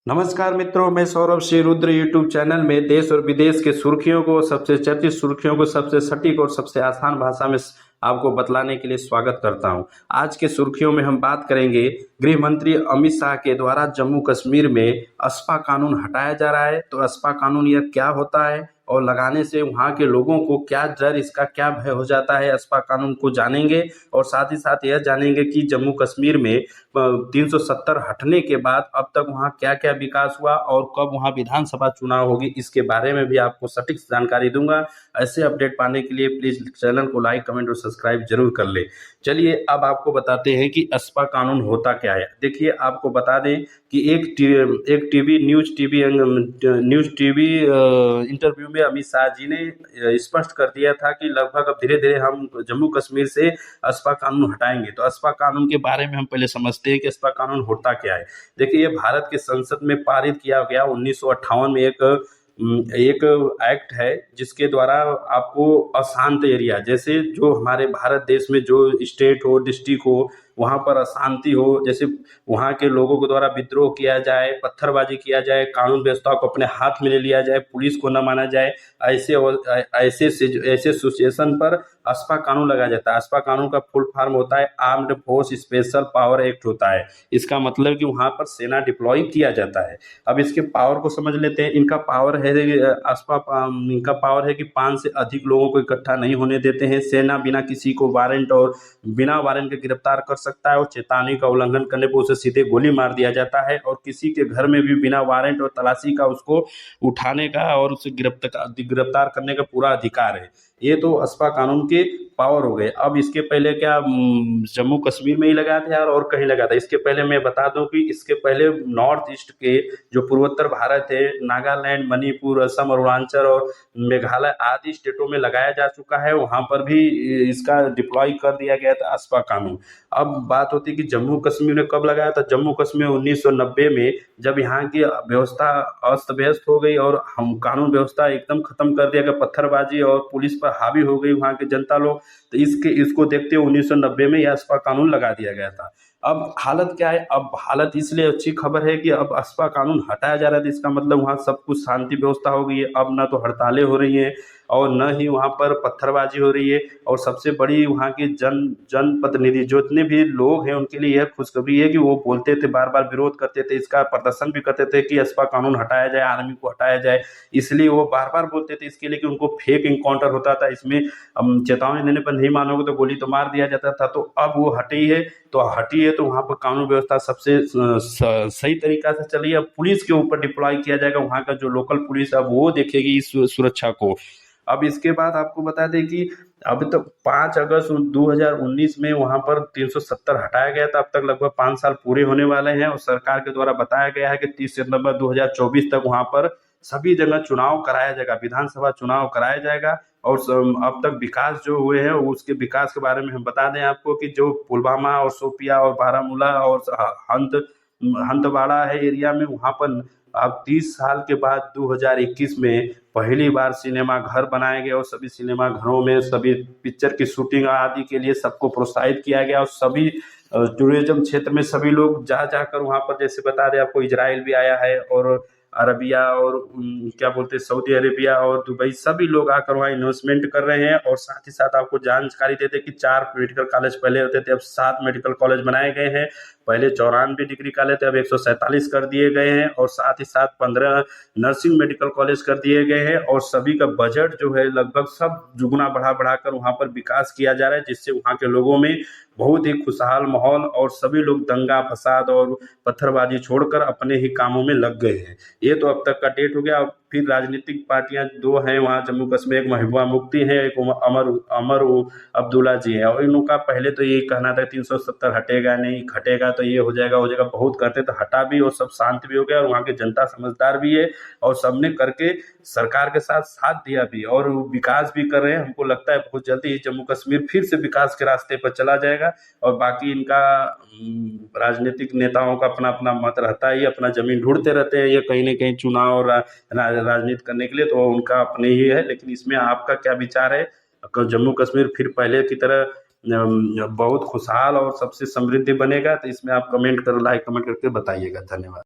नमस्कार मित्रों, मैं सौरभ श्री रुद्र यूट्यूब चैनल में देश और विदेश के सुर्खियों को, सबसे चर्चित सुर्खियों को सबसे सटीक और सबसे आसान भाषा में आपको बतलाने के लिए स्वागत करता हूं। आज के सुर्खियों में हम बात करेंगे, गृह मंत्री अमित शाह के द्वारा जम्मू कश्मीर में अस्पा कानून हटाया जा रहा है। तो अस्पा कानून यह क्या होता है और लगाने से वहां के लोगों को क्या डर, इसका क्या भय हो जाता है, अस्पा कानून को जानेंगे। और साथ ही साथ यह जानेंगे कि जम्मू कश्मीर में 370 हटने के बाद अब तक वहां क्या क्या विकास हुआ और कब वहां विधानसभा चुनाव होगी, इसके बारे में भी आपको सटीक जानकारी दूंगा। ऐसे अपडेट पाने के लिए प्लीज चैनल को लाइक, कमेंट और सब्सक्राइब जरूर कर ले। चलिए अब आपको बताते हैं कि अस्पा कानून होता क्या है। देखिए, आपको बता दें कि एक न्यूज टीवी इंटरव्यू में अमित शाह जी ने स्पष्ट कर दिया था कि लगभग अब धीरे धीरे हम जम्मू कश्मीर से अस्पा कानून हटाएंगे। तो अस्पा कानून के बारे में हम पहले समझते हैं कि अस्पा कानून होता क्या है। देखिए, ये भारत के संसद में पारित किया गया 1958 में एक एक्ट है, जिसके द्वारा आपको अशांत एरिया, जैसे जो हमारे भारत देश में जो स्टेट हो, डिस्ट्रिक्ट हो, वहां पर अशांति हो, जैसे वहां के लोगों के द्वारा विद्रोह किया जाए, पत्थरबाजी किया जाए, कानून व्यवस्था को अपने हाथ में ले लिया जाए, पुलिस को न माना जाए, ऐसे सिचुएशन पर अस्पा कानून लगाया जाता है। अस्पा कानून का फुल फॉर्म होता है armed force special power act होता है। इसका मतलब कि वहां पर सेना डिप्लॉय किया जाता है। अब इसके पावर को समझ लेते हैं। इनका पावर है, इनका पावर है कि 5 से अधिक लोगों को इकट्ठा नहीं होने देते हैं। सेना बिना किसी को वारंट और बिना वारंट के गिरफ्तार कर सकता है और चेतावनी का उल्लंघन करने पर उसे सीधे गोली मार दिया जाता है। और किसी के घर में भी बिना वारंट और तलाशी का उसको उठाने का और उसे गिरफ्तार करने का पूरा अधिकार है। ये तो अस्पा कानून के पावर हो गए। अब इसके पहले क्या जम्मू कश्मीर में ही लगा था यार, और कहीं लगा था? इसके पहले मैं बता दूं कि इसके पहले नॉर्थ ईस्ट के जो पूर्वोत्तर भारत है, नागालैंड, मणिपुर, असम, अरुणाचल और मेघालय आदि स्टेटों में लगाया जा चुका है। वहां पर भी इसका डिप्लॉय कर दिया गया था अस्पा कानून। अब बात होती है कि जम्मू कश्मीर में कब लगाया था। जम्मू कश्मीर 1990 में, जब यहाँ की व्यवस्था अस्त व्यस्त हो गई और हम कानून व्यवस्था एकदम खत्म कर दिया गया, पत्थरबाजी और पुलिस पर हावी हो गई वहां के जनता लोग, तो इसको देखते हुए 1990 में यह अस्पा कानून लगा दिया गया था। अब हालत क्या है? अब हालत इसलिए अच्छी खबर है कि अब अस्पा कानून हटाया जा रहा है, तो इसका मतलब वहाँ सब कुछ शांति व्यवस्था हो गई है। अब ना तो हड़तालें हो रही हैं और न ही वहाँ पर पत्थरबाजी हो रही है। और सबसे बड़ी वहाँ के जनप्रतिनिधि जितने भी लोग हैं, उनके लिए यह खुशखबरी है कि वो बोलते थे, बार बार विरोध करते थे, इसका प्रदर्शन भी करते थे कि अस्पा कानून हटाया जाए, आर्मी को हटाया जाए। इसलिए वो बार बार बोलते थे इसके लिए कि उनको फेक इनकाउंटर होता था, इसमें चेतावनी देने पर नहीं मानोगे तो गोली तो मार दिया जाता था। तो अब वो हटी है, तो वहाँ पर कानून व्यवस्था सबसे सही तरीका से चली है। अब पुलिस के ऊपर डिप्लॉय किया जाएगा, वहाँ का जो लोकल पुलिस है वो देखेगी इस सुरक्षा को। अब इसके बाद आपको बता दें कि अब तक 5 अगस्त 2019 में वहां पर 370 हटाया गया था। अब तक लगभग 5 साल पूरे होने वाले हैं और सरकार के द्वारा बताया गया है कि 30 सितंबर 2024 तक वहां पर सभी जगह चुनाव कराया जाएगा, विधानसभा चुनाव कराया जाएगा। और अब तक विकास जो हुए हैं उसके विकास के बारे में हम बता दें आपको कि जो पुलवामा और शोपिया और बारामूला और हंतवाड़ा है एरिया में, वहां पर अब 30 साल के बाद 2021 में पहली बार सिनेमा घर बनाए गए और सभी सिनेमा घरों में सभी पिक्चर की शूटिंग आदि के लिए सबको प्रोत्साहित किया गया। और सभी टूरिज्म क्षेत्र में सभी लोग जा जाकर वहां पर, जैसे बता दें आपको, इजराइल भी आया है और अरबिया और क्या बोलते हैं, सऊदी अरेबिया और दुबई, सभी लोग आकर वहाँ इन्वेस्टमेंट कर रहे हैं। और साथ ही साथ आपको जानकारी देते कि 4 मेडिकल कॉलेज पहले होते थे, अब 7 मेडिकल कॉलेज बनाए गए हैं। पहले 94 डिग्री कॉलेज थे, अब 147 कर दिए गए हैं। और साथ ही साथ 15 नर्सिंग मेडिकल कॉलेज कर दिए गए हैं। और सभी का बजट जो है लगभग सब दुगुना बढ़ा कर वहाँ पर विकास किया जा रहा है, जिससे वहाँ के लोगों में बहुत ही खुशहाल माहौल और सभी लोग दंगा फसाद और पत्थरबाजी छोड़कर अपने ही कामों में लग गए हैं। ये तो अब तक का डेट हो गया। अब फिर राजनीतिक पार्टियां 2 हैं वहाँ जम्मू कश्मीर, एक महबूबा मुफ्ती है, एक अमर अब्दुल्ला जी है। और इनका पहले तो ये कहना था 370 हटेगा नहीं, हटेगा तो ये हो जाएगा बहुत करते तो हटा भी और सब शांत भी हो गया। और वहाँ की जनता समझदार भी है और सबने करके सरकार के साथ दिया भी और विकास भी कर रहे हैं। हमको लगता है बहुत जल्दी ही जम्मू कश्मीर फिर से विकास के रास्ते पर चला जाएगा। और बाकी इनका राजनीतिक नेताओं का अपना अपना मत रहता है, ये अपना जमीन ढूंढते रहते हैं, ये कहीं ना कहीं चुनाव और राजनीति करने के लिए, तो उनका अपने ही है। लेकिन इसमें आपका क्या विचार है? जम्मू कश्मीर फिर पहले की तरह बहुत खुशहाल और सबसे समृद्ध बनेगा? तो इसमें आप कमेंट कर, लाइक कमेंट करके बताइएगा। धन्यवाद।